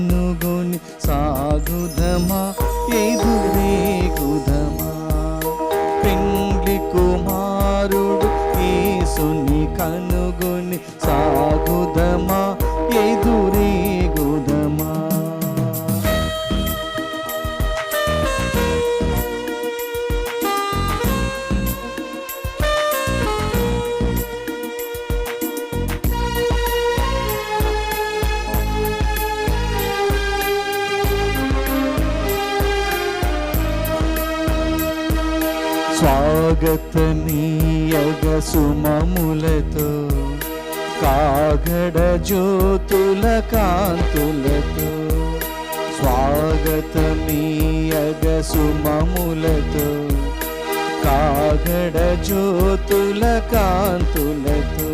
కనుగొని సాగుదమా ఎదురేగుదమా. పెండ్లి కుమారుడు యేసుని కనుగొని సాగుదమా ఎదురేగుదమా. స్వాగతనీయగ సుమములతో కాగడ జ్యోతుల కాంతులతో. స్వాగతనీయగ సుమములతో కాగడ జ్యోతుల కాంతులతో.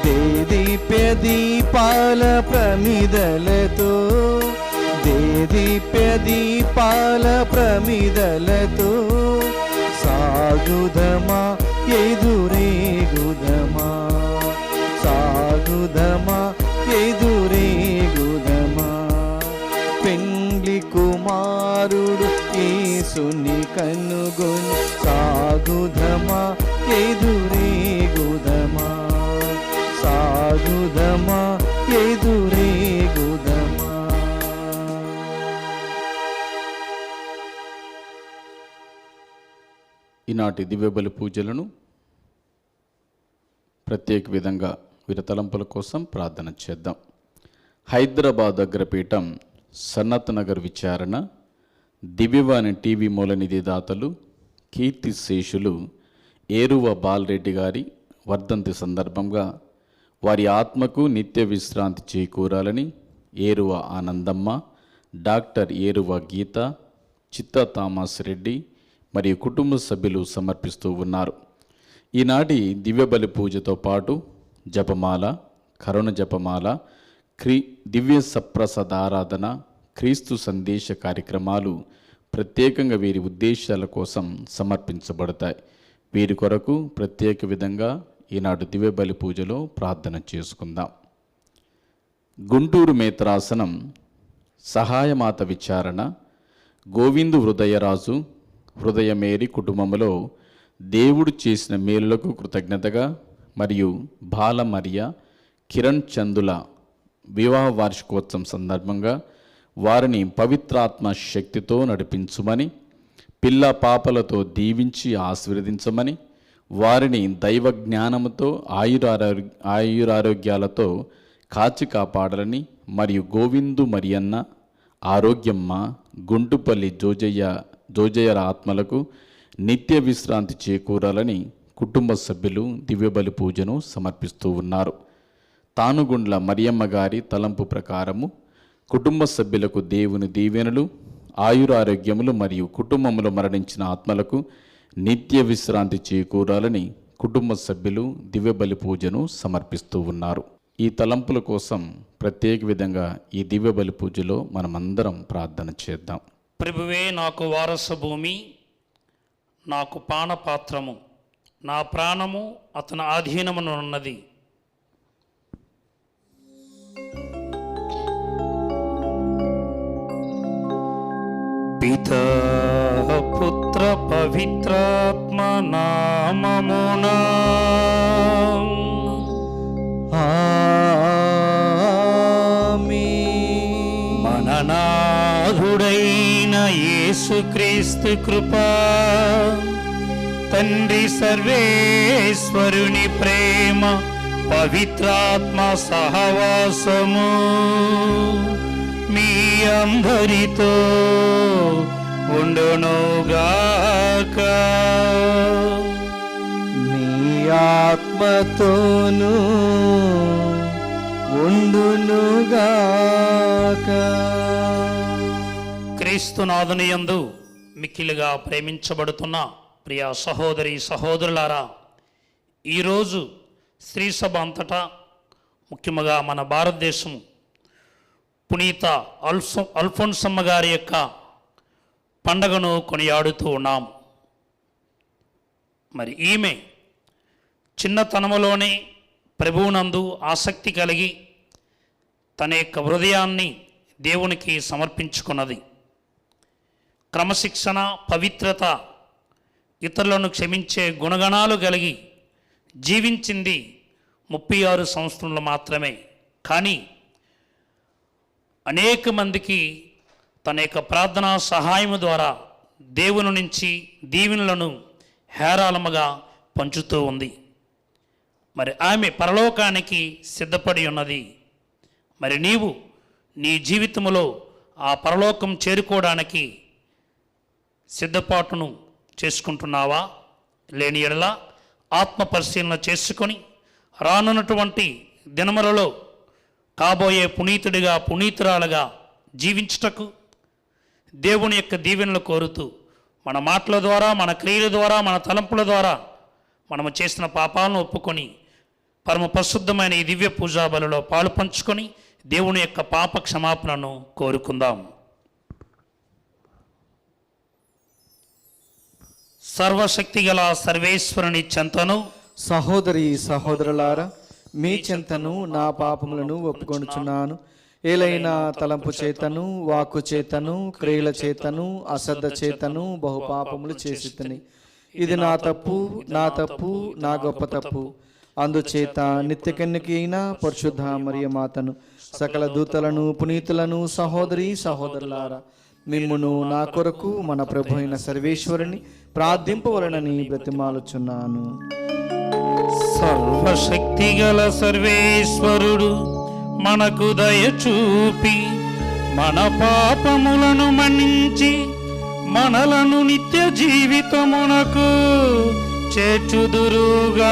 దేదీప్య దీపాల ప్రమిదలతో దేదీప్య దీపాల ప్రమిదలతో సాగుదమా ఎదురేగుదమా. సాగుదమా ఎదురేగుదమా. పెండ్లి కుమారుడు యేసుని కనుగొని సాగుదమా ఎదురేగుదమా. సాగుదమా ఎదురేగుదమా. ఈనాటి దివ్యబలి పూజలను ప్రత్యేక విధంగా వీరి తలంపుల కోసం ప్రార్థన చేద్దాం. హైదరాబాద్ అగ్రపీఠం సన్నత్ నగర్ విచారణ దివ్యవాణి టీవీ మూలనిధి దాతలు కీర్తి శేషులు ఏరువ బాలరెడ్డి గారి వర్ధంతి సందర్భంగా వారి ఆత్మకు నిత్య విశ్రాంతి చేకూరాలని ఏరువ ఆనందమ్మ, డాక్టర్ ఏరువ గీత, చిత్త థామస్ రెడ్డి మరియు కుటుంబ సభ్యులు సమర్పిస్తూ ఉన్నారు. ఈనాటి దివ్యబలి పూజతో పాటు జపమాల, కరుణ జపమాల, దివ్య సప్రసాద ఆరాధన, క్రీస్తు సందేశ కార్యక్రమాలు ప్రత్యేకంగా వీరి ఉద్దేశాల కోసం సమర్పించబడతాయి. వీరి కొరకు ప్రత్యేక విధంగా ఈనాడు దివ్యబలి పూజలో ప్రార్థన చేసుకుందాం. గుంటూరు మేత్రాసనం సహాయమాత విచారణ గోవిందు హృదయరాజు హృదయమేరి కుటుంబంలో దేవుడు చేసిన మేలులకు కృతజ్ఞతగా మరియు బాలమర్య కిరణ్ చందుల వివాహ వార్షికోత్సవం సందర్భంగా వారిని పవిత్రాత్మ శక్తితో నడిపించుమని, పిల్ల పాపలతో దీవించి ఆశీర్వదించమని, వారిని దైవ జ్ఞానముతో ఆయురారోగ్యాలతో కాచి కాపాడాలని మరియు గోవిందు మరియన్న, ఆరోగ్యమ్మ, గుంటుపల్లి జోజయ్యల ఆత్మలకు నిత్య విశ్రాంతి చేకూరాలని కుటుంబ సభ్యులు దివ్యబలి పూజను సమర్పిస్తూ ఉన్నారు. తానుగుండ్ల మరియమ్మ గారి తలంపు ప్రకారము కుటుంబ సభ్యులకు దేవుని దీవెనలు, ఆయురారోగ్యములు మరియు కుటుంబంలో మరణించిన ఆత్మలకు నిత్య విశ్రాంతి చేకూరాలని కుటుంబ సభ్యులు దివ్యబలి పూజను సమర్పిస్తూ ఉన్నారు. ఈ తలంపుల కోసం ప్రత్యేక విధంగా ఈ దివ్యబలి పూజలో మనమందరం ప్రార్థన చేద్దాం. ప్రభువే నాకు వారస భూమి, నాకు పానపాత్రము, నా ప్రాణము అతని ఆధీనమునున్నది. పితా పుత్ర పవిత్రాత్మ నామమునా ఆమేన్. మననాథుడైన యేసుక్రీస్తు కృపా, తండ్రి సర్వేశ్వరుని ప్రేమ, పవిత్రాత్మ సహవాసము మీ అందరితో ఉండునుగాక. నీ ఆత్మతోనూ ఉండునుగాక. క్రీస్తునాథుని యందు మిక్కిలిగా ప్రేమించబడుతున్న ప్రియ సహోదరి సహోదరులారా, ఈరోజు స్త్రీ సభ అంతటా, ముఖ్యంగా మన భారతదేశం పునీత అల్ఫోన్సమ్మ గారి యొక్క పండగను కొనియాడుతూ ఉన్నాం. మరి ఈమె చిన్నతనములోనే ప్రభువునందు ఆసక్తి కలిగి తన యొక్క హృదయాన్ని దేవునికి సమర్పించుకున్నది. క్రమశిక్షణ, పవిత్రత, ఇతరులను క్షమించే గుణగణాలు కలిగి జీవించింది 36 సంవత్సరంలో మాత్రమే. కానీ అనేక మందికి తన యొక్క ప్రార్థనా సహాయం ద్వారా దేవుని నుంచి దీవెనలను హేరాళముగా పంచుతూ ఉంది. మరి ఆమె పరలోకానికి సిద్ధపడి ఉన్నది. మరి నీవు నీ జీవితంలో ఆ పరలోకం చేరుకోవడానికి సిద్ధపాటును చేసుకుంటున్నావా? లేని ఎడల ఆత్మ పరిశీలన చేసుకొని రానున్నటువంటి దినములలో కాబోయే పునీతుడిగా, పునీతురాలుగా జీవించుటకు దేవుని యొక్క దీవెనలు కోరుతూ మన మాటల ద్వారా, మన క్రియల ద్వారా, మన తలంపుల ద్వారా మనము చేసిన పాపాలను ఒప్పుకొని పరమ పరిశుద్ధమైన ఈ దివ్య పూజా బలిలో పాలు పంచుకొని దేవుని యొక్క పాప క్షమాపణను కోరుకుందాం. సర్వశక్తిగల సర్వేశ్వరుని చెంతను, సహోదరి సహోదరులారా, మీ చెంతను నా పాపములను ఒప్పుకొనుచున్నాను. ఏలైనా తలంపు చేతను, వాక్కు చేతను, క్రియల చేతను, అశ్రద్ధ చేతను బహుపాపములు చేసితిని. ఇది నా తప్పు, నా గొప్ప తప్పు. అందుచేత నిత్య కన్యకి అయిన పరిశుద్ధ మరియ మాతను, సకల దూతలను, పునీతులను, సహోదరి సహోదరులారా, మిమ్మును నా కొరకు మన ప్రభు అయిన సర్వేశ్వరుని ప్రార్థింపవలనని బ్రతిమాలుచున్నాను. సర్వశక్తిగల సర్వేశ్వరుడు మనకు దయ చూపి మన పాపములను మన్నించి మనలను నిత్య జీవితమునకు చేర్చుదురుగాక.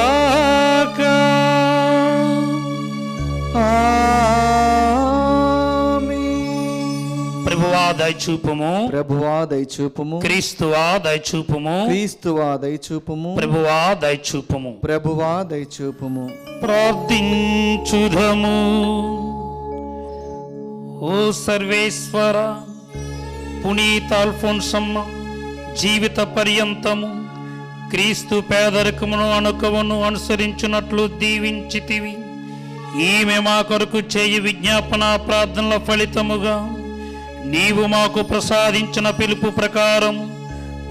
ప్రభువా దయచూపుము, ప్రభువా దయచూపుము, క్రీస్తువా దయచూపుము, క్రీస్తువా దయచూపుము, ప్రభువా దయచూపుము, ప్రభువా దయచూపుము. ప్రార్థించుదము. ఓ సర్వేశ్వర, పునీత అల్ఫోన్సమ్మ జీవిత పర్యంతము క్రీస్తు పేదరికమును అణుకువను అనుసరించున్నట్లు దీవించితివి. ఈమె మా కొరకు చేయి విజ్ఞాపన ప్రార్థనల ఫలితముగా నీవు మాకు ప్రసాదించిన పిలుపు ప్రకారం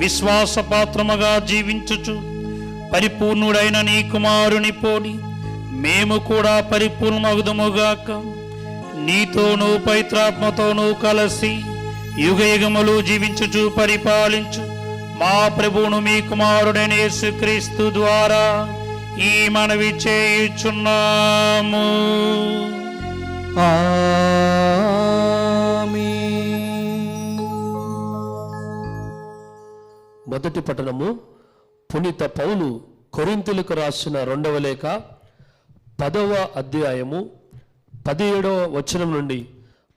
విశ్వాసపాత్రముగా జీవించుచు పరిపూర్ణుడైన నీ కుమారుని పోలి మేము కూడా పరిపూర్ణమగుదుముగాక. నీతోనూ పవిత్రాత్మతోనూ కలిసి యుగయుగములు జీవించుచు పరిపాలించు మా ప్రభువును మీ కుమారుడైన యేసుక్రీస్తు ద్వారా ఈ మనవి చేయుచున్నాము. మొదటి పట్టణము పునీత పౌలు కొరింథీయులకు రాసిన 2వ లేఖ 10వ అధ్యాయము 17వ వచనం నుండి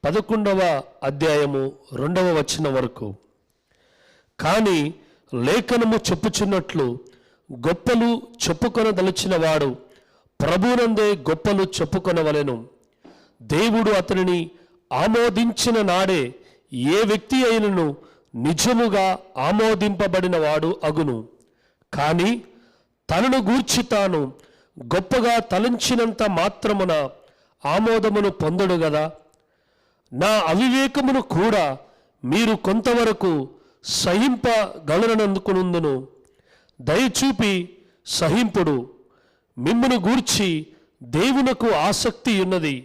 11వ అధ్యాయము 2వ వచనం వరకు. కానీ లేఖనము చెప్పుచున్నట్లు గొప్పలు చెప్పుకొనదలిచిన వాడు ప్రభునందే గొప్పలు చెప్పుకొనవలెను. దేవుడు అతనిని ఆమోదించిన నాడే ఏ వ్యక్తి అయినను నిజముగా ఆమోదింపబడిన వాడు అగును. కానీ తనను గూర్చి తాను గొప్పగా తలంచినంత మాత్రమున ఆమోదమును పొందడు గదా. నా అవివేకమును కూడా మీరు కొంతవరకు సహింపగలరనందుకునందును. దయచూపి సహింపుడు. మిమ్మును గూర్చి దేవునకు ఆసక్తి ఉన్నది,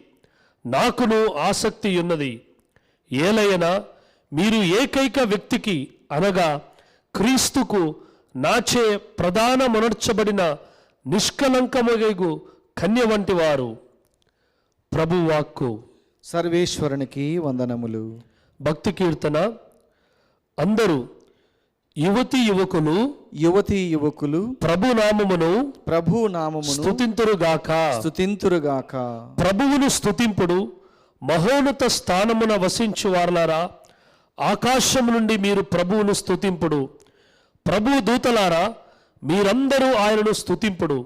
నాకును ఆసక్తి ఉన్నది. ఏలయనా మీరు ఏకైక వ్యక్తికి అనగా క్రీస్తుకు నాచే ప్రధానమునర్చబడిన నిష్కలంకముగైగు కన్య వంటి వారు. ప్రభువాక్కు. సర్వేశ్వరునికి వందనములు. భక్తి కీర్తన. అందరూ యువతి యువకులు ప్రభు నామమును స్తుతింతురుగాక. ప్రభువును స్తుతింపుడు. మహోన్నత స్థానమున వసించు వారలారా, ఆకాశం నుండి మీరు ప్రభువును స్తుతింపుడు. ప్రభు దూతలారా, మీరందరూ ఆయనను స్తుతింపుడు.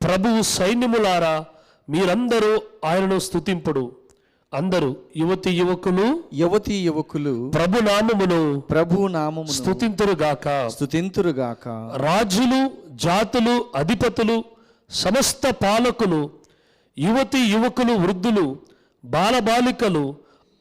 ప్రభువు సైన్యములారా, మీరందరూ ఆయనను స్తుతింపుడు. అందరూ యువతి యువకులు ప్రభు నామమును స్తుతింతురుగాక. రాజులు, జాతులు, అధిపతులు, సమస్త పాలకులు, యువతి యువకులు, వృద్ధులు, బాలబాలికలు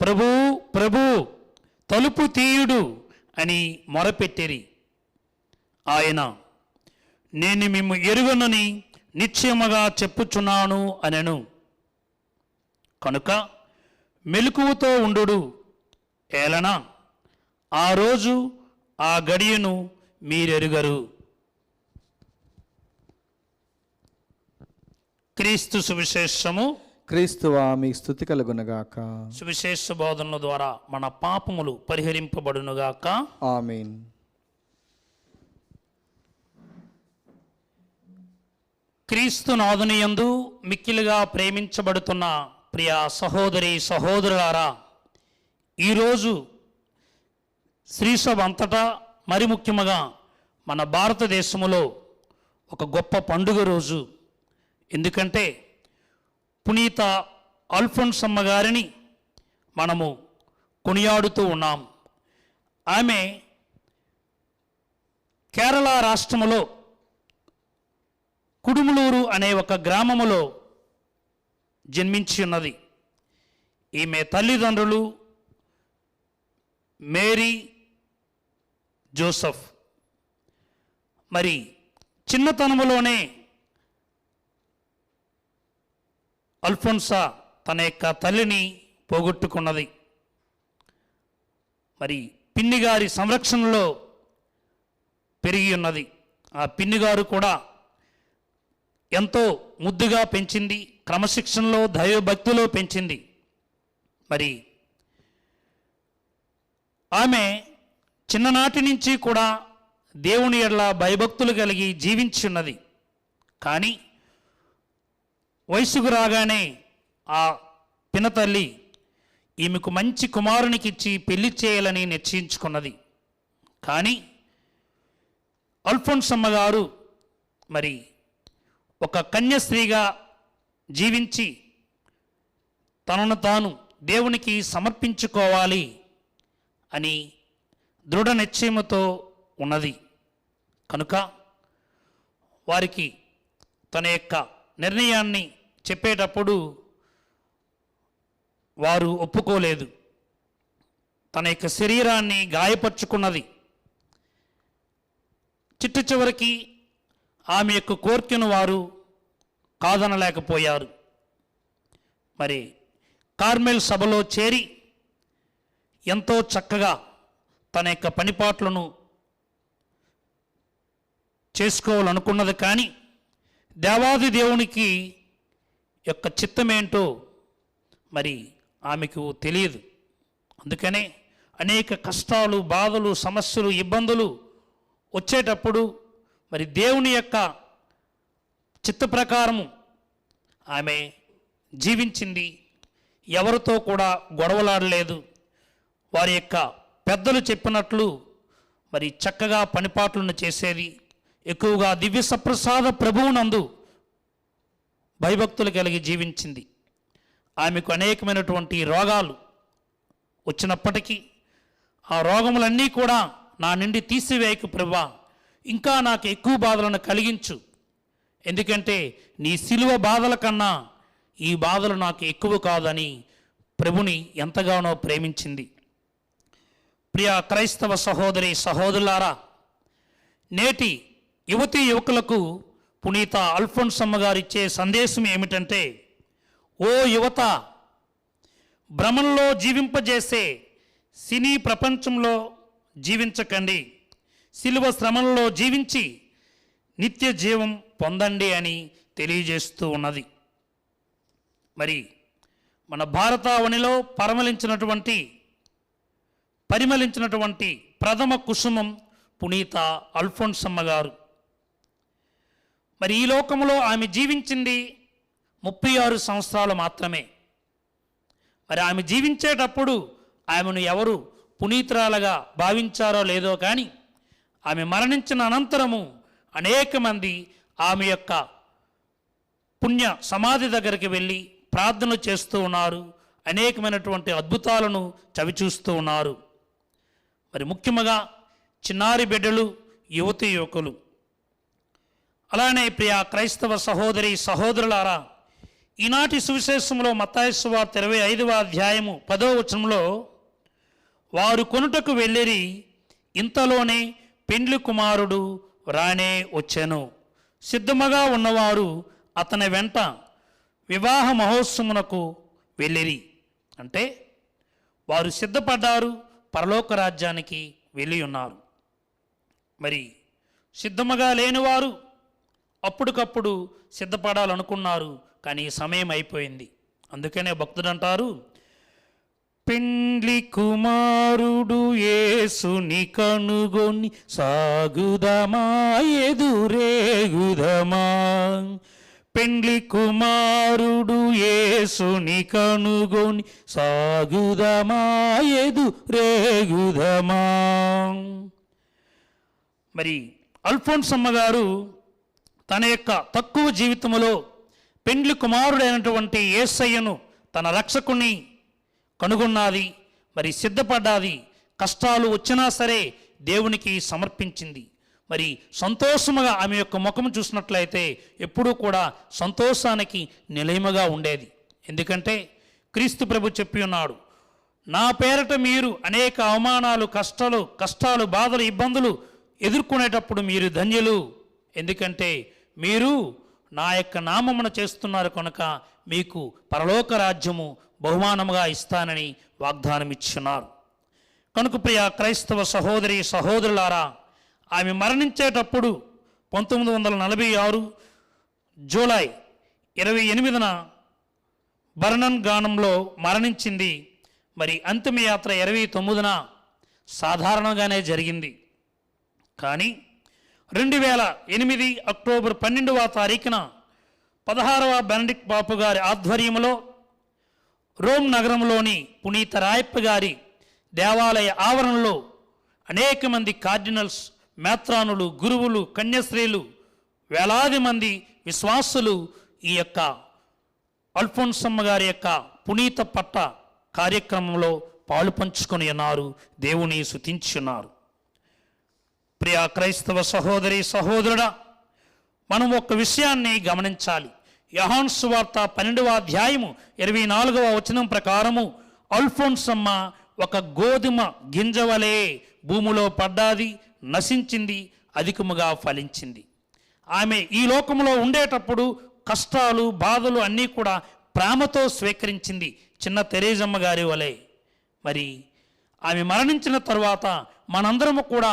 ప్రభు ప్రభు తలుపు తీయుడు అని మొరపెట్టిరి. ఆయన, నేను మిమ్ము ఎరుగనని నిశ్చయముగా చెప్పుచున్నాను అనెను. కనుక మెలకువతో ఉండుడు, ఏలన ఆ రోజు ఆ గడియను మీరెరుగరు. క్రీస్తు సువిశేషము. క్రీస్తువా మీ స్తుతి కలుగునగాక. సువిశేష బోధనల ద్వారా మన పాపములు పరిహరింపబడునుగాక. ఆమేన్. క్రీస్తు నాదునియందు మిక్కిలిగా ప్రేమించబడుతున్న ప్రియ సహోదరి సహోదరులారా, ఈరోజు శ్రీసభ అంతటా మరి ముఖ్యముగా మన భారతదేశంలో ఒక గొప్ప పండుగ రోజు. ఎందుకంటే పునీత అల్ఫోన్సమ్మ గారిని మనము కొనియాడుతూ ఉన్నాం. ఆమె కేరళ రాష్ట్రములో కుడుములూరు అనే ఒక గ్రామములో జన్మించి ఉన్నది. ఈమె తల్లిదండ్రులు మేరీ జోసెఫ్. మరి చిన్నతనములోనే అల్ఫోన్సా తన యొక్క తల్లిని పోగొట్టుకున్నది. మరి పిన్నిగారి సంరక్షణలో పెరిగి ఉన్నది. ఆ పిన్నిగారు కూడా ఎంతో ముద్దుగా పెంచింది, క్రమశిక్షణలో దైవభక్తిలో పెంచింది. మరి ఆమె చిన్ననాటి నుంచి కూడా దేవుని ఎడల భయభక్తులు కలిగి జీవించి ఉన్నది. కానీ వయసుకు రాగానే ఆ పినతల్లి ఈమెకు మంచి కుమారునికిచ్చి పెళ్లి చేయాలని నిశ్చయించుకున్నది. కానీ అల్ఫోన్సమ్మ గారు మరి ఒక కన్యస్త్రీగా జీవించి తనను తాను దేవునికి సమర్పించుకోవాలి అని దృఢ నిశ్చయముతో ఉన్నది. కనుక వారికి తన యొక్క నిర్ణయాన్ని చెప్పేటప్పుడు వారు ఒప్పుకోలేదు. తన యొక్క శరీరాన్ని గాయపరుచుకున్నది. చిట్ట చివరికి ఆమె యొక్క కోరికను వారు కాదనలేకపోయారు. మరి కార్మెల్ సభలో చేరి ఎంతో చక్కగా తన యొక్క పనిపాట్లను చేసుకోవాలనుకున్నది. కానీ దేవాది దేవునికి యొక్క చిత్తమేంటో మరి ఆమెకు తెలియదు. అందుకనే అనేక కష్టాలు, బాధలు, సమస్యలు, ఇబ్బందులు వచ్చేటప్పుడు మరి దేవుని యొక్క చిత్త ప్రకారము ఆమె జీవించింది. ఎవరితో కూడా గొడవలాడలేదు. వారి యొక్క పెద్దలు చెప్పినట్లు మరి చక్కగా పనిపాట్లను చేసేది. ఎక్కువగా దివ్య సప్రసాద ప్రభువునందు భయభక్తులు కలిగి జీవించింది. ఆమెకు అనేకమైనటువంటి రోగాలు వచ్చినప్పటికీ ఆ రోగములన్నీ కూడా నా నుండి తీసివేయకు ప్రభువా, ఇంకా నాకు ఎక్కువ బాధలను కలిగించు, ఎందుకంటే నీ సిలువ బాధల కన్నా ఈ బాధలు నాకు ఎక్కువ కాదని ప్రభుని ఎంతగానో ప్రేమించింది. ప్రియ క్రైస్తవ సహోదరి సహోదరులారా, నేటి యువతీ యువకులకు పునీత అల్ఫోన్సమ్మ గారు ఇచ్చే సందేశం ఏమిటంటే, ఓ యువత, భ్రమంలో జీవింపజేసే సినీ ప్రపంచంలో జీవించకండి, సిలువ శ్రమంలో జీవించి నిత్య జీవం పొందండి అని తెలియజేస్తూ ఉన్నది. మరి మన భారతావనిలో పరిమళించినటువంటి ప్రథమ కుసుమం పునీత అల్ఫోన్సమ్మ గారు. మరి ఈ లోకంలో ఆమె జీవించింది 36 సంవత్సరాలు మాత్రమే. మరి ఆమె జీవించేటప్పుడు ఆమెను ఎవరు పునీతురాలుగా భావించారో లేదో కానీ ఆమె మరణించిన అనంతరము అనేక మంది ఆమె యొక్క పుణ్య సమాధి దగ్గరికి వెళ్ళి ప్రార్థన చేస్తూ ఉన్నారు. అనేకమైనటువంటి అద్భుతాలను చవిచూస్తూ ఉన్నారు. మరి ముఖ్యంగా చిన్నారి బిడ్డలు, యువతి యువకులు, అలానే ప్రియ క్రైస్తవ సహోదరి సహోదరులారా, ఈనాటి సువిశేషంలో మత్తయి సువార్త 25వ అధ్యాయము 10వ వచనంలో వారు కొనుటకు వెళ్ళిరి, ఇంతలోనే పెండ్లి కుమారుడు రానే వచ్చెను. సిద్ధముగా ఉన్నవారు అతని వెంట వివాహ మహోత్సవమునకు వెళ్ళిరి. అంటే వారు సిద్ధపడ్డారు, పరలోక రాజ్యానికి వెళ్ళి ఉన్నారు. మరి సిద్ధముగా లేనివారు అప్పటికప్పుడు సిద్ధపడాలనుకున్నారు, కానీ సమయం అయిపోయింది. అందుకనే భక్తుడు అంటారు, పెండ్లి కుమారుడు యేసుని కనుగొని సాగుదమా ఎదురేగుదమా. పెండ్లి కుమారుడు యేసుని కనుగొని సాగుదమా ఎదురేగుదమా. మరి అల్ఫోన్సమ్మ గారు తన యొక్క తక్కువ జీవితంలో పెండ్లి కుమారుడైనటువంటి యేసయ్యను తన రక్షకుని కనుగొన్నది, మరి సిద్ధపడ్డాది. కష్టాలు వచ్చినా సరే దేవునికి సమర్పించింది. మరి సంతోషముగా ఆమె యొక్క ముఖం చూసినట్లయితే ఎప్పుడూ కూడా సంతోషానికి నిలయముగా ఉండేది. ఎందుకంటే క్రీస్తు ప్రభు చెప్పి ఉన్నాడు, నా పేరట మీరు అనేక అవమానాలు, కష్టాలు, బాధలు, ఇబ్బందులు ఎదుర్కొనేటప్పుడు మీరు ధన్యులు. ఎందుకంటే మీరు నా యొక్క నామమును చేస్తున్నారు కనుక మీకు పరలోక రాజ్యము బహుమానముగా ఇస్తానని వాగ్దానం ఇచ్చున్నారు. కనుక ప్రియ క్రైస్తవ సహోదరి సహోదరులారా, ఆమె మరణించేటప్పుడు 1946 జూలై 28న బర్నన్ గానంలో మరణించింది. మరి అంతిమయాత్ర 29న సాధారణంగానే జరిగింది. కానీ 2008 అక్టోబర్ 12వ తారీఖున 16వ బెనడిక్ట్ బాపు గారి ఆధ్వర్యంలో రోమ్ నగరంలోని పునీత రాయప్ప గారి దేవాలయ ఆవరణలో అనేక మంది కార్డినల్స్, మేత్రానులు, గురువులు, కన్యశ్రీలు, వేలాది మంది విశ్వాసులు ఈ యొక్క అల్ఫోన్సమ్మ గారి యొక్క పునీత పట్ట కార్యక్రమంలో పాలు పంచుకొని ఉన్నారు, దేవుని స్తుతించున్నారు. ప్రియ క్రైస్తవ సహోదరి సహోదరుడా, మనం ఒక విషయాన్ని గమనించాలి. యోహాను సువార్త 12వ అధ్యాయము 24వ వచనం ప్రకారము అల్ఫోన్సమ్మ ఒక గోధుమ గింజవలే భూమిలో పడ్డాది, నశించింది, అధికముగా ఫలించింది. ఆమె ఈ లోకంలో ఉండేటప్పుడు కష్టాలు, బాధలు అన్నీ కూడా ప్రేమతో స్వీకరించింది, చిన్న తెరేజమ్మ గారి వలె. మరి ఆమె మరణించిన తరువాత మనందరము కూడా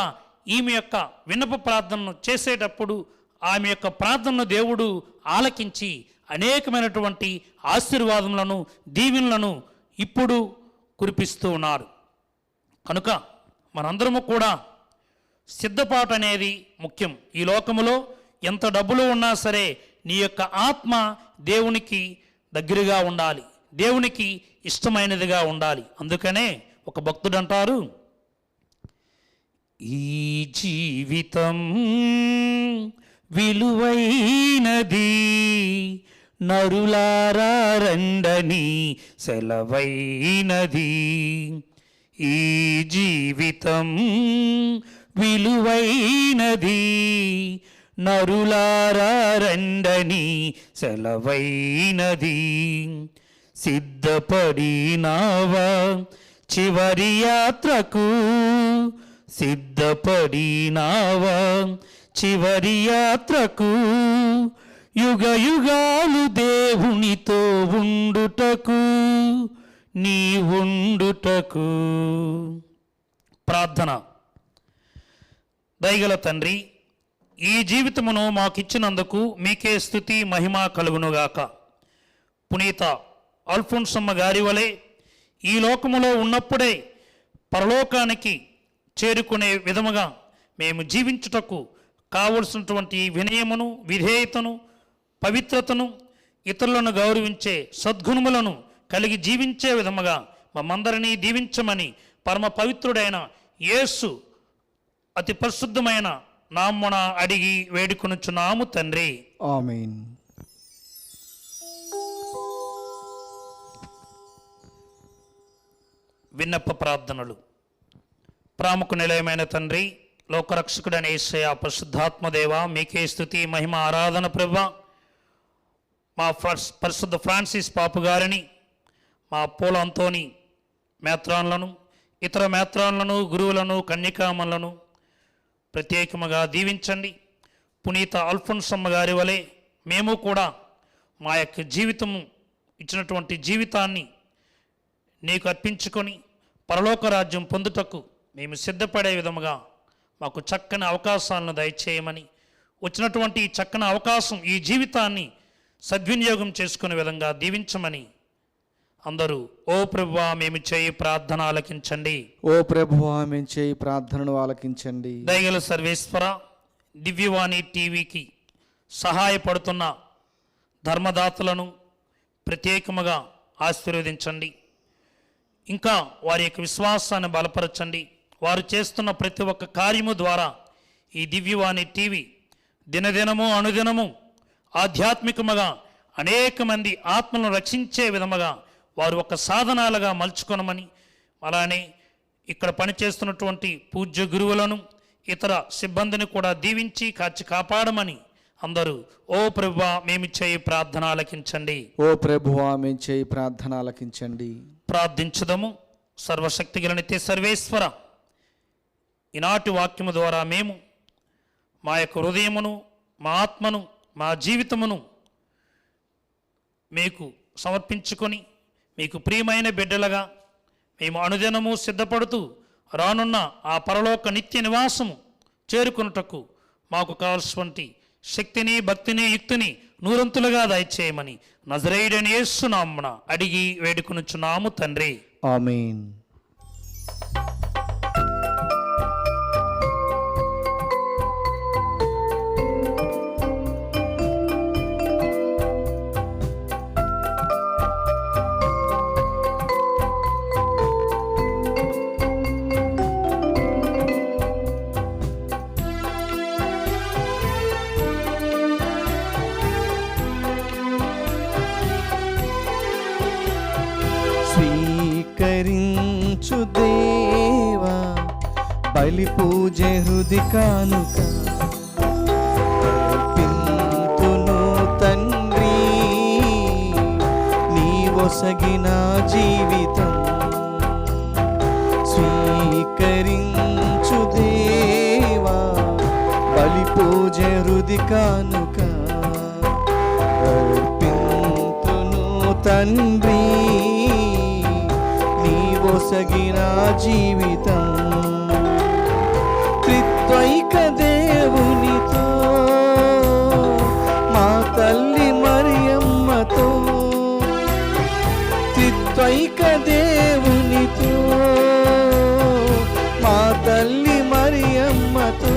ఈమె యొక్క విన్నప ప్రార్థనను చేసేటప్పుడు ఆమె యొక్క ప్రార్థనను దేవుడు ఆలకించి అనేకమైనటువంటి ఆశీర్వాదములను, దీవెనలను ఇప్పుడు కురిపిస్తూ ఉన్నారు. కనుక మనందరము కూడా సిద్ధపాటు అనేది ముఖ్యం. ఈ లోకములో ఎంత డబ్బులు ఉన్నా సరే నీ యొక్క ఆత్మ దేవునికి దగ్గరగా ఉండాలి, దేవునికి ఇష్టమైనదిగా ఉండాలి. అందుకనే ఒక భక్తుడు అంటారు, ఈ జీవితం విలువైనది, నరులారా రండని సెలవైనది. ఈ జీవితం విలువైనది, నరులారా రండని సెలవైనది. సిద్ధపడినావా చివరి యాత్రకు, సిద్ధపడినావా చివరి యాత్రకు, యుగ యుగాలు దేవునితో ఉండుటకు, నీ ఉండుటకు. ప్రార్థన. దయగల తండ్రి, ఈ జీవితమును మాకిచ్చినందుకు మీకే స్తుతి మహిమ కలుగునుగాక. పునీత అల్ఫోన్సమ్మ గారి వలె ఈ లోకములో ఉన్నప్పుడే పరలోకానికి చేరుకునే విధముగా మేము జీవించుటకు కావలసినటువంటి వినయమును, విధేయతను, పవిత్రతను, ఇతరులను గౌరవించే సద్గుణములను కలిగి జీవించే విధముగా మమ్మందరినీ దీవించమని పరమ పవిత్రుడైన యేసు అతి పరిశుద్ధమైన నామమున అడిగి వేడుకొనుచున్నాము తండ్రి. ఆమేన్. విన్నప ప్రార్థనలు. ప్రాముఖ్య నిలయమైన తండ్రి, లోకరక్షకుడైన యేసయ్య, పరిశుద్ధాత్మదేవ, మీకే స్తుతి మహిమ ఆరాధన ప్రభువా. మా పరిశుద్ధ ఫ్రాన్సిస్ పాపు గారిని, మా పూల అంతోని మేత్రాన్లను, ఇతర మేత్రాన్లను, గురువులను, కన్యకామలను ప్రత్యేకముగా దీవించండి. పునీత అల్ఫోన్సమ్మ గారి వలె మేము కూడా మా యొక్క జీవితము ఇచ్చినటువంటి జీవితాన్ని నీకు అర్పించుకొని పరలోక రాజ్యం పొందుటకు మేము సిద్ధపడే విధముగా మాకు చక్కని అవకాశాలను దయచేయమని, వచ్చినటువంటి ఈ చక్కని అవకాశం, ఈ జీవితాన్ని సద్వినియోగం చేసుకునే విధంగా దీవించమని అందరూ ఓ ప్రభువా మేము చేయి ప్రార్థన ఆలకించండి. ఓ ప్రభువా మేము చేయి ప్రార్థనను ఆలకించండి. దయగల సర్వేశ్వర, దివ్యవాణి టీవీకి సహాయపడుతున్న ధర్మదాతలను ప్రత్యేకముగా ఆశీర్వదించండి. ఇంకా వారి యొక్క విశ్వాసాన్ని బలపరచండి. వారు చేస్తున్న ప్రతి ఒక్క కార్యము ద్వారా ఈ దివ్యవాణి టీవీ దినదినము అనుదినము ఆధ్యాత్మికముగా అనేక మంది ఆత్మలను రక్షించే విధముగా వారు ఒక సాధనాలుగా మలుచుకొనమని, అలానే ఇక్కడ పనిచేస్తున్నటువంటి పూజ్య గురువులను, ఇతర సిబ్బందిని కూడా దీవించి కాచి కాపాడమని అందరూ ఓ ప్రభువా మేము చేయి ప్రార్థన ఆలకించండి. ఓ ప్రభువా మేము చేయి ప్రార్థన ఆలకించండి. ప్రార్థించుదము. సర్వశక్తి గల నిత్య సర్వేశ్వర, ఈనాటి వాక్యము ద్వారా మేము మా యొక్క హృదయమును, మా ఆత్మను, మా జీవితమును మీకు సమర్పించుకొని మీకు ప్రియమైన బిడ్డలుగా మేము అనుదినము సిద్ధపడుతూ రానున్న ఆ పరలోక నిత్య నివాసము చేరుకున్నటకు మాకు కావలసినటువంటి శక్తిని, భక్తిని, యుక్తిని నూరంతులుగా దయచేయమని నజరేయుడైన యేసు నామమున అడిగి వేడుకొనుచున్నాము తండ్రి. ఆమేన్. స్వీకరించు దేవా బలి పూజ హృది కానుక, పింతును తండ్రి నీ ఒసగిన జీవితం. స్వీకరించు దేవా బలి పూజ హృది కానుక, పింతును తండ్రి ఒసగిన జీవితం. త్రిత్వైక దేవునితో, మా తల్లి మరియమ్మతో, త్రిత్వైక దేవునితో, మా తల్లి మరియమ్మతో,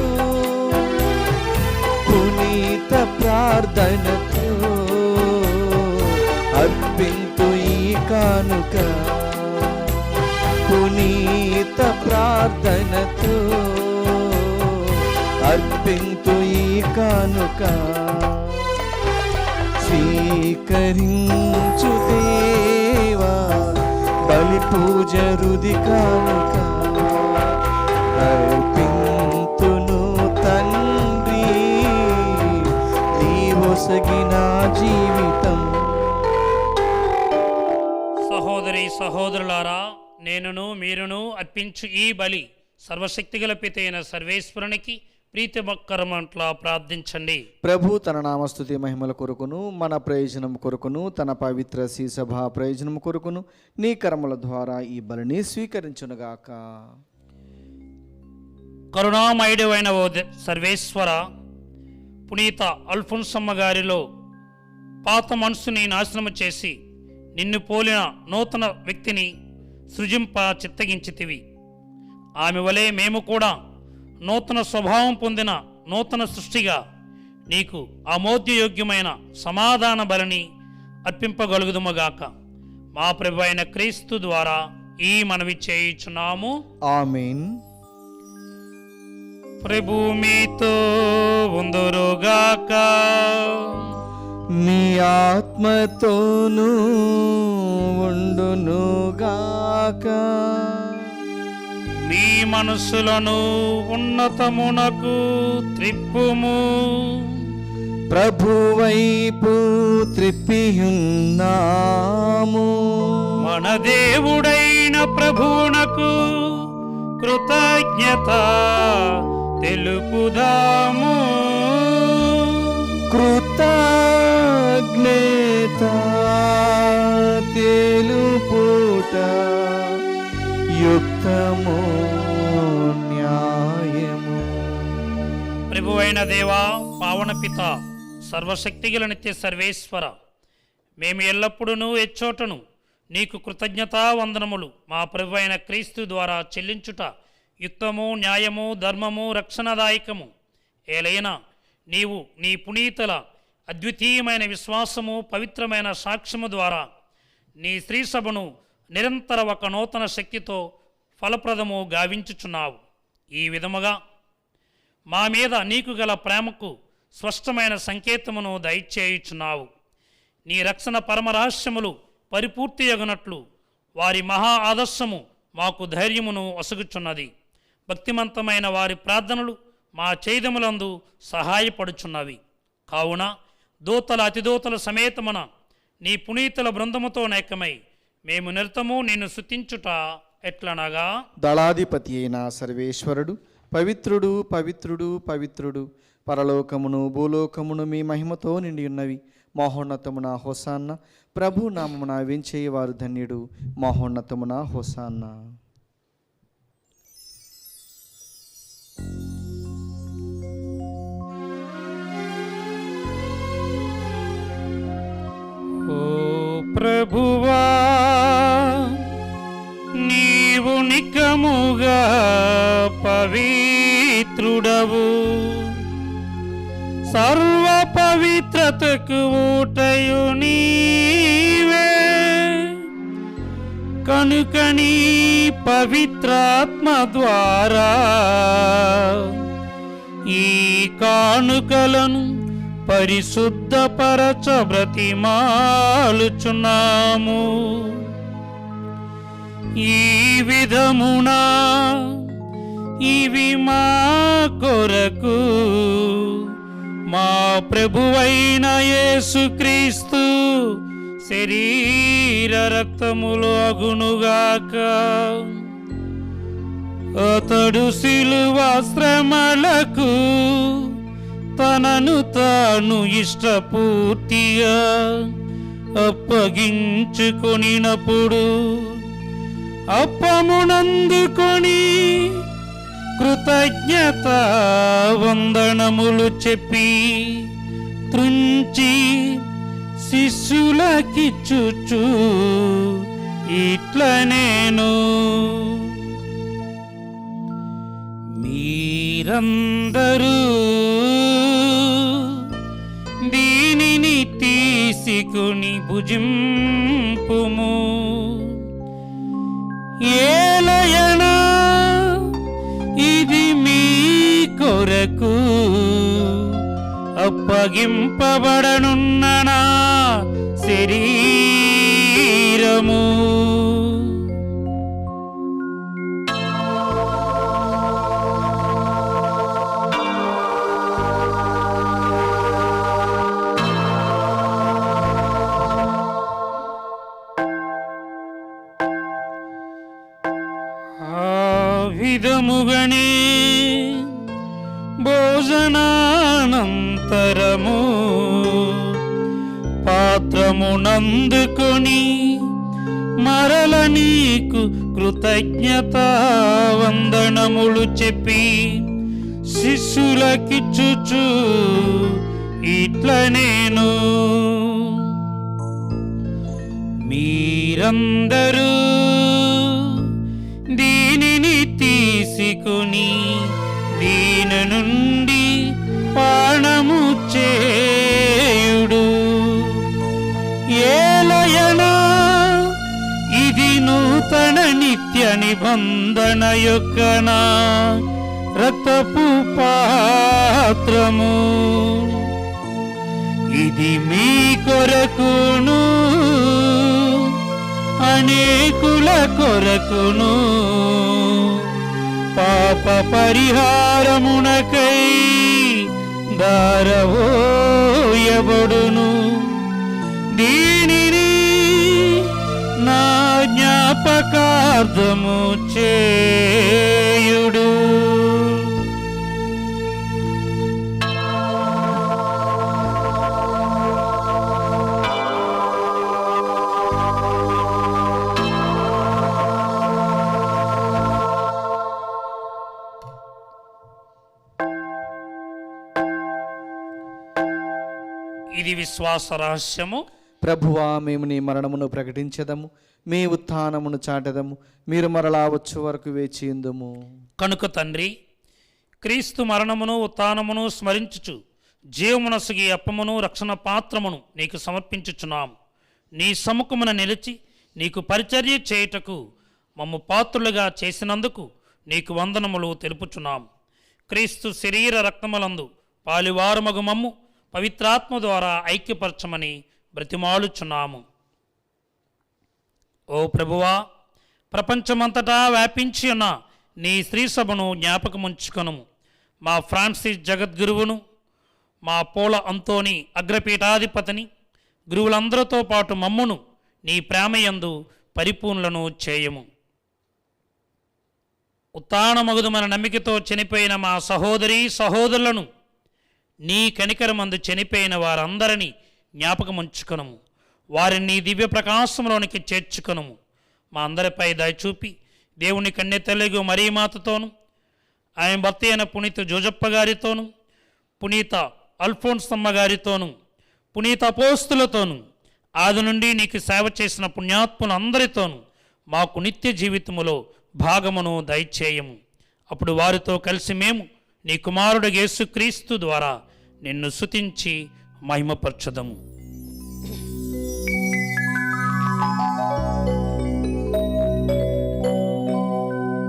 పునీత ప్రార్థనతో అర్పింతు ఈ కానుక. పునీత ప్రార్థనతో అర్పింతు ఈ కానుక. స్వీకరించు దేవా బలి పూజ హృది కానుక, అర్పింతును తండ్రి నీ ఒసగిన జీవితం. సహోదరి సహోదరులారా, నేనును మీరును అర్పించు ఈ బలి సర్వశక్తిగల పితైన సర్వేశ్వరునికి ప్రీతికరమంట్లా ప్రార్థించండి. ప్రభు తన నామస్తుతి మహిమల కొరకును, మన ప్రయోజనం కొరకును, తన పవిత్ర సభ ప్రయోజనం కొరకును నీ కర్మల ద్వారా ఈ బలిని స్వీకరించునుగాక. కరుణామయుడైన ఓ సర్వేశ్వర, పునీత అల్ఫోన్సమ్మ గారిలో పాత మనసుని నాశనము చేసి నిన్ను పోలిన నూతన వ్యక్తిని సృజింప చిత్తగించితివి. ఆమె వలె మేము కూడా నూతన స్వభావం పొందిన నూతన సృష్టిగా నీకు ఆమోద్యయోగ్యమైన సమాధాన బలిని అర్పింపగలుగుదుముగాక. మా ప్రభు అయిన క్రీస్తు ద్వారా ఈ మనవి చేయుచున్నాము. ఆమేన్. ప్రభు మీతో ఉందురుగాక. నీ ఆత్మతోనూ ఉండునుగాక. మీ మనసులను ఉన్నతమునకు త్రిప్పుము. ప్రభువైపు త్రిప్పియున్నాము. మన దేవుడైన ప్రభువునకు కృతజ్ఞత తెలుపుదాము. కృతజ్ఞత తెలుపుట యుక్తము న్యాయము. ప్రభువైన దేవా, పావన పిత, సర్వశక్తిగల నిత్య సర్వేశ్వర, మేము ఎల్లప్పుడూ ఎచ్చోటను నీకు కృతజ్ఞతా వందనములు మా ప్రభువైన క్రీస్తు ద్వారా చెల్లించుట యుక్తము, న్యాయము, ధర్మము, రక్షణదాయకము. ఏలైనా నీవు నీ పునీతుల అద్వితీయమైన విశ్వాసము, పవిత్రమైన సాక్ష్యము ద్వారా నీ శ్రీసభను నిరంతర ఒక నూతన శక్తితో ఫలప్రదము గావించుచున్నావు. ఈ విధముగా మా మీద నీకు గల ప్రేమకు స్పష్టమైన సంకేతమును దయచేయుచున్నావు. నీ రక్షణ పరమరహస్యములు పరిపూర్తి అగునట్లు వారి మహా ఆదర్శము మాకు ధైర్యమును ఒసగుచున్నది. భక్తిమంతమైన వారి ప్రార్థనలు మా చేదములందు సహాయపడుచున్నవి. కావున దూతల అతిదూతల సమేతమున నీ పునీతుల బృందముతో నేకమై మేము నిరతము నిన్ను స్తుతించుట ఎట్లనగా, దళాధిపతి అయిన సర్వేశ్వరుడు పవిత్రుడు పవిత్రుడు పవిత్రుడు, పరలోకమును భూలోకమును మీ మహిమతో నిండి ఉన్నవి. మహోన్నతమున హోసాన్న, ప్రభు నామమున వించేవారు ధన్యుడు. మహోన్నతమున హోసాన్న. ఓ ప్రభువా, నీవు నికముగా పవిత్రుడవు, సర్వ పవిత్రతకు ఊటయు నీవే. కనుక నీ పవిత్రాత్మ ద్వారా ఈ కానుకలను పరిశుద్ధపరచ బ్రతిమాలుచున్నాము. ఈ విధమునా ఇవి మా కొరకు మా ప్రభువైన యేసుక్రీస్తు శరీర రక్తములు అగునుగాక. అతడు శిలువ శ్రమలకు తనను తాను ఇష్టపూర్తిగా అప్పగించుకొనినప్పుడు అప్పమునందుకొని కృతజ్ఞత వందనములు చెప్పి త్రుంచి శిష్యులకిచ్చుచు ఇట్ల నేను, మీరందరూ దీనిని తీసుకుని భుజింపుము. ఏలయనా ఇది మీ కొరకు అప్పగింపబడనున్న నా శరీరము. విధముగనే భోజనానంతరము పాత్రమునందుకొని మరల నీకు కృతజ్ఞత వందనములు చెప్పి శిష్యులకిచ్చుచు ఇట్ల నేను, మీరందరూ దీనిని తీసుకుని దీని నుండి పానము చేయుడు. ఏలయనా ఇది నూతన నిత్య నిబంధన యొక్క నా రక్తపు పాత్రము. ఇది మీ కొరకును అనేకుల కొరకును పాప పరిహారమునకై దారవోయబడును. దీనిని నా జ్ఞాపకార్థము చేయుడు. ఇది విశ్వాస రహస్యము. ప్రభువా, మేము నీ మరణమును ప్రకటించదము, మీ ఉత్థానమును చాటెదము. మీరు మరలా వచ్చు వరకు వేచియుందుము. కనుక తండ్రి, క్రీస్తు మరణమును ఉత్థానమును స్మరించుచు జీవమునసగి అప్పమును రక్షణ పాత్రమును నీకు సమర్పించుచున్నాము. నీ సముఖమున నిలిచి నీకు పరిచర్య చేయుటకు మమ్ము పాత్రులుగా చేసినందుకు నీకు వందనములు తెలుపుచున్నాము. క్రీస్తు శరీర రక్తములందు పాలివారమగు మమ్ము పవిత్రాత్మ ద్వారా ఐక్యపరచమని బ్రతిమాలుచున్నాము. ఓ ప్రభువా, ప్రపంచమంతటా వ్యాపించి ఉన్న నీ స్త్రీ సభను జ్ఞాపకముంచుకొనుము. మా ఫ్రాన్సిస్ జగద్గురువును, మా పోల అంతోని అగ్రపీఠాధిపతిని, గురువులందరితో పాటు మమ్మును నీ ప్రేమయందు పరిపూర్ణులను చేయము. ఉత్థానమగుదుమన నమ్మికతో చనిపోయిన మా సహోదరీ సహోదరులను, నీ కనికరమందు చనిపోయిన వారందరినీ జ్ఞాపకముంచుకొనుము. వారిని నీ దివ్య ప్రకాశంలోనికి చేర్చుకొనుము. మా అందరిపై దయచూపి దేవుని కన్య తల్లిగు మరియమాతతోను, ఆయన భర్త అయిన పునీత జోజప్ప గారితోను, పునీత అల్ఫోన్సమ్మ గారితోను, పునీత అపోస్తులతోను, ఆది నుండి నీకు సేవ చేసిన పుణ్యాత్ములందరితోనూ మాకు నిత్య జీవితములో భాగమును దయచేయము. అప్పుడు వారితో కలిసి మేము నీ కుమారుడు యేసుక్రీస్తు ద్వారా నిన్ను స్తుతించి మహిమపరచుదము.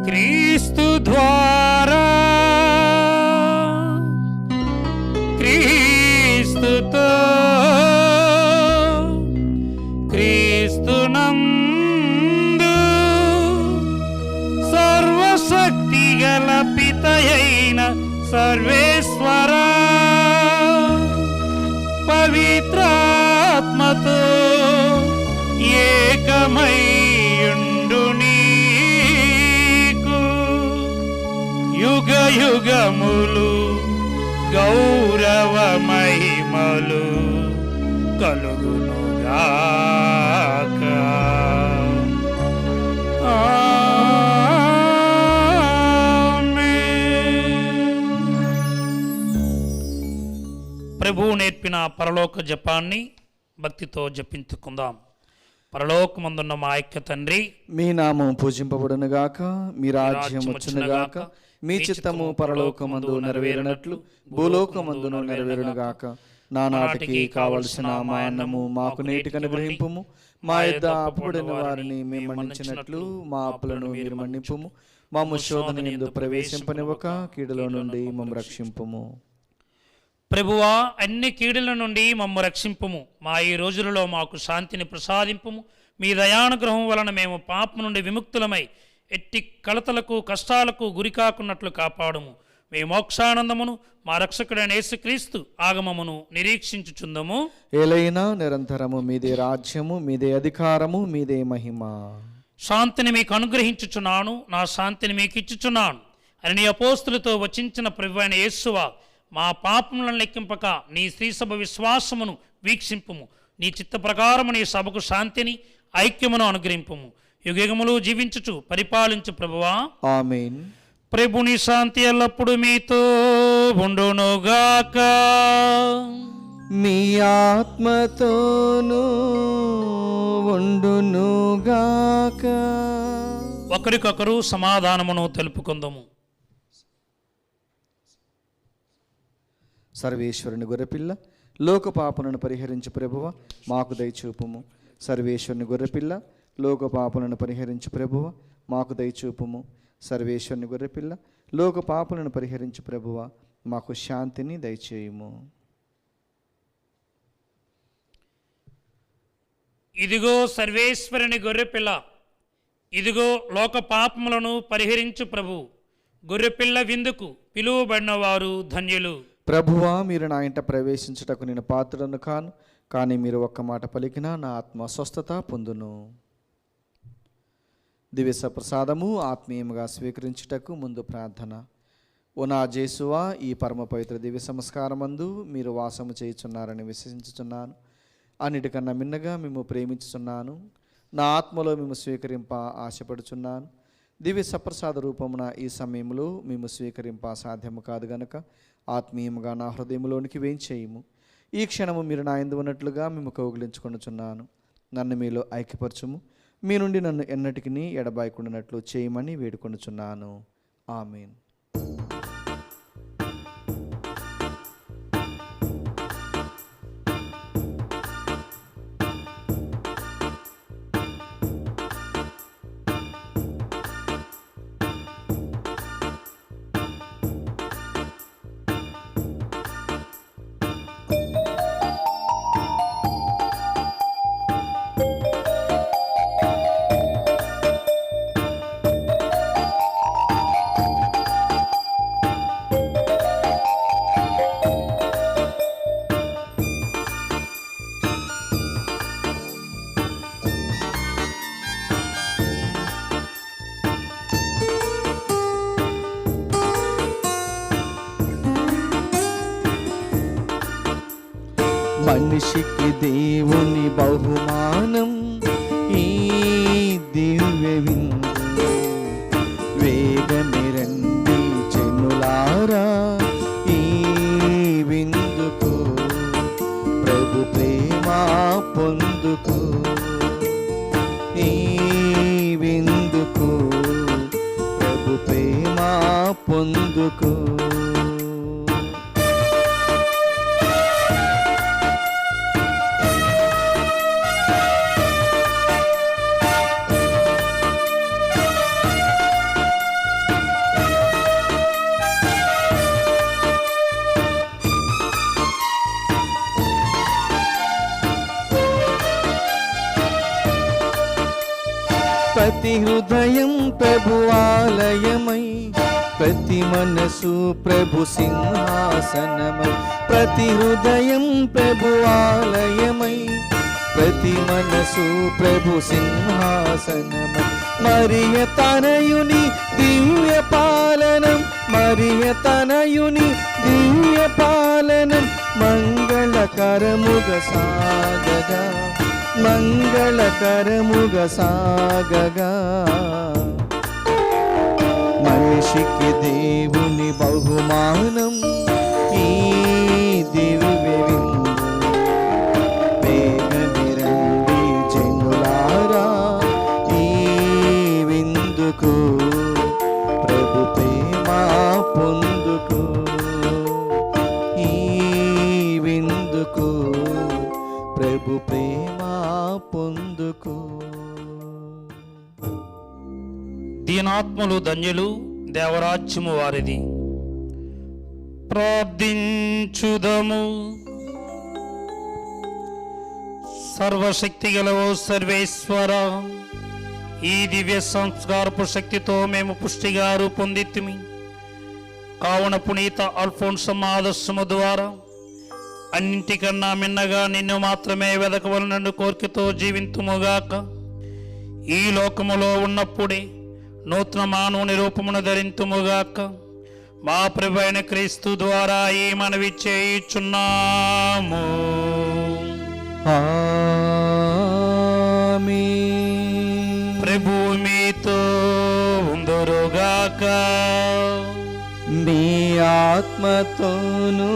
క్రీస్తు ద్వారా, క్రీస్తుతో, క్రీస్తునందు సర్వశక్తిగల పితయైన సర్వేశ్వర పవిత్రాత్మతో ఏకమైయుండు నీకు యుగ యుగములు గౌరవ మహిమలు కలుగునుగాక. ప్రభువు నేర్పిన పరలోక జపాన్ని భక్తితో జపించుకుందాం. పరలోకమందున్న మా యొక్క తండ్రి, మీ నామం పూజింపబడునుగాక, మీ రాజ్యం వచ్చునుగాక, మీ చిత్తము పరలోకమందు నెరవేరినట్లు భూలోకమందును నెరవేరునుగాక. నానాటికి కావలసిన మా అన్నము మాకు నేటికి అనుగ్రహింపుము. మా యొద్ద అప్పుడైన వారిని మేము మన్నించినట్లు మా అప్పులను మీరు మన్నింపుము. మా శోధన యందు ప్రవేశింపనివ్వక కీడులో నుండి మమ్ము రక్షింపుము. ప్రభువా, అన్ని కీడుల నుండి మమ్ము రక్షింపుము. మా ఈ రోజులలో మాకు శాంతిని ప్రసాదింపుము. మీ దయానుగ్రహం వలన మేము పాపం నుండి విముక్తులమై ఎట్టి కలతలకు కష్టాలకు గురికాకున్నట్లు కాపాడుము. మీ మోక్షానందమును మా రక్షకుడైన యేసుక్రీస్తు ఆగమమును నిరీక్షించుచుందము. ఏలైనా నిరంతరము మీదే రాజ్యము, మీదే అధికారము, మీదే మహిమ. శాంతిని మీకు అనుగ్రహించుచున్నాను, నా శాంతిని మీకు ఇచ్చుచున్నాను అని నీ అపోస్తులతో వచించిన ప్రభువైన యేసువా, మా పాపములను లెక్కింపక నీ శ్రీసభ విశ్వాసమును వీక్షింపుము. నీ చిత్త ప్రకారము నీ సభకు శాంతిని ఐక్యమును అనుగ్రహింపుము. యుగయుగములు జీవించుచు పరిపాలించు ప్రభువా, ఆమేన్. ప్రభుని శాంతి ఎల్లప్పుడు మీతో ఉండునుగాక. మీ ఆత్మతోనూ ఉండునుగాక. ఒకరికొకరు సమాధానమును తెలుపుకుందాము. సర్వేశ్వరుని గొర్రెపిల్ల, లోక పాపలను పరిహరించు ప్రభువ, మాకు దయచూపుము. సర్వేశ్వరుని గొర్రెపిల్ల, లోక పాపలను పరిహరించు ప్రభువ, మాకు దయచూపుము. సర్వేశ్వరుని గొర్రెపిల్ల, లోక పాపలను పరిహరించు ప్రభువ, మాకు శాంతిని దయచేయుము. ఇదిగో సర్వేశ్వరుని గొర్రెపిల్ల, ఇదిగో లోక పాపములను పరిహరించు ప్రభు. గొర్రెపిల్ల విందుకు పిలువబడిన వారు ధన్యులు. ప్రభువా, మీరు నా ఇంట ప్రవేశించుటకు నేను పాత్రను కాను, కానీ మీరు ఒక్క మాట పలికినా నా ఆత్మ స్వస్థత పొందును. దివ్య ప్రసాదము ఆత్మీయముగా స్వీకరించుటకు ముందు ప్రార్థన. ఓ నా జేసువా, ఈ పరమ పవిత్ర దివ్య సంస్కారమందు మీరు వాసము చేయుచున్నారని విశ్వసించుచున్నాను. అన్నిటికన్నా మిన్నగా మేము ప్రేమించుచున్నాను. నా ఆత్మలో మేము స్వీకరింప ఆశపడుచున్నాను. దివ్య సప్రసాద రూపమున ఈ సమయంలో మేము స్వీకరింప సాధ్యము కాదు గనక ఆత్మీయముగా నా హృదయంలోనికి వేంచేయము. ఈ క్షణము మీరు నా యందు ఉన్నట్లుగా మేము కౌగిలించుకొనుచున్నాను. నన్ను మీలో ఐక్యపరచుము. మీ నుండి నన్ను ఎన్నటికీ ఎడబాయకుండానట్లు చేయమని వేడుకొనుచున్నాను. ఆమేన్. మనిషికి దేవుని బహుమానం ఈ దివ్య విందు. వేగమే రండి జనులారా ఈ విందుకు, ప్రభు ప్రేమ పొందుకు. ఈ విందుకు ప్రభు ప్రేమ పొందుకు. ప్రతి హృదయం ప్రభు ఆలయమై, ప్రతి మనసు ప్రభు సింహాసనమై. ప్రతి హృదయం ప్రభు ఆలయమై, ప్రతి మనసు ప్రభు సింహాసనమై. మరియ తనయుని దివ్య పాలనం, మరియ తనయుని దివ్య పాలనం మంగళకరముగా సాగగా, మంగళకరముగా సాగగా. మనిషికి దేవుని బహుమానం ఈ దివ్య విందు. వేగమే రండి జనులారా ఈ విందుకు, ప్రభు ప్రేమ పొందుకు. ఈ విందుకు ప్రభు ప్రేమ పొందుకు. దీనాత్మలు ధన్యులు, దేవరాజ్యము వారిది. ప్రార్థించుదము. సర్వశక్తి గలవో సర్వేశ్వర, ఈ దివ్య సంస్కారపు శక్తితో మేము పుష్టిగా రూపొందితిమి. కావున పునీత అల్ఫోన్సమ్మ ఆదర్శము ద్వారా అన్నింటికన్నా మిన్నగా నిన్ను మాత్రమే వెదకవలనను కోరికతో జీవింతుముగాక. ఈ లోకములో ఉన్నప్పుడే నూతన మానవుని రూపమును ధరింతుముగాక. మా ప్రభు అయిన క్రీస్తు ద్వారా ఈ మనవి చేయుచున్నాము. ఆమేన్. ప్రభు మీతో ఉందురుగాక. మీ ఆత్మతోనూ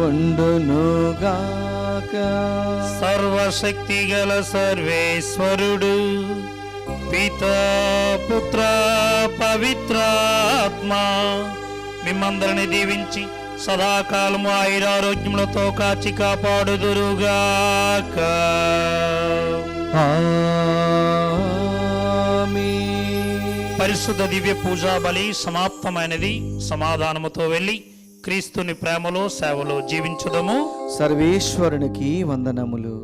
ఉండునుగాక. సర్వశక్తి గల సర్వేశ్వరుడు పితా పుత్ర పవిత్రాత్మ మిమ్మందరిని దీవించి సదాకాలము ఆయురారోగ్యములతో కాచి కాపాడుదురుగాక. ఆమేన్. పరిశుద్ధ దివ్య పూజా బలి సమాప్తమైనది. సమాధానముతో వెళ్ళి క్రీస్తుని ప్రేమలో సేవలో జీవించుదము. సర్వేశ్వరునికి వందనములు.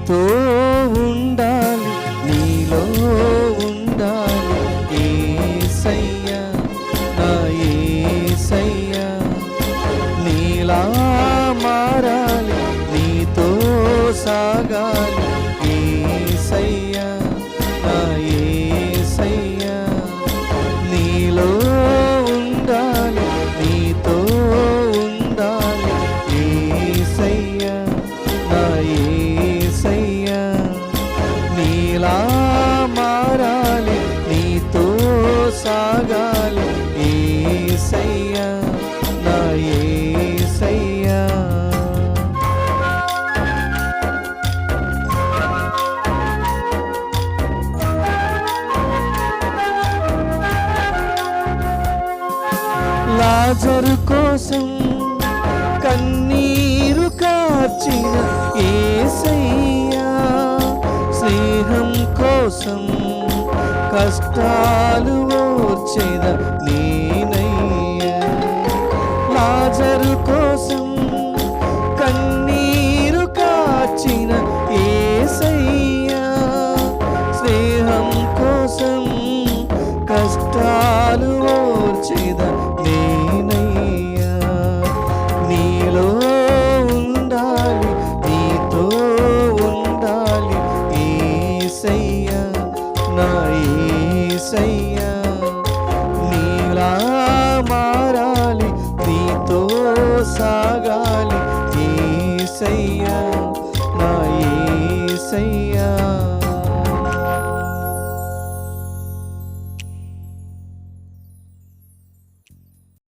నీతో ఉండాలి, నీలో ఉండాలి యేసయ్యా, నా యేసయ్యా. నీలా మారాలి, నీతో సాగాలి యేసయ్యా, నా యేసయ్యా. నీలో ఉండాలి, నీతో ఉండాలి యేసయ్యా, నా యేసయ్యా. నీలా మారాలి, నీతో సాగాలి యేసయ్యా, నా యేసయ్యా. లాజరు కోసం కన్నీరు కార్చిన యేసయ్యా, స్నేహం కోసం కష్టాలు ఓర్చెద నేనయ్యా. లాజరు కోసం కన్నీరు కార్చిన యేసయ్యా, స్నేహం కోసం కష్టాలు ఓర్చెద నేనయ్యా. నీలో ఉండాలి, నీతో ఉండాలి యేసయ్యా, నా యేసయ్యా. నీలా మారాలి, నీతో సాగాలి యేసయ్యా, నా యేసయ్యా.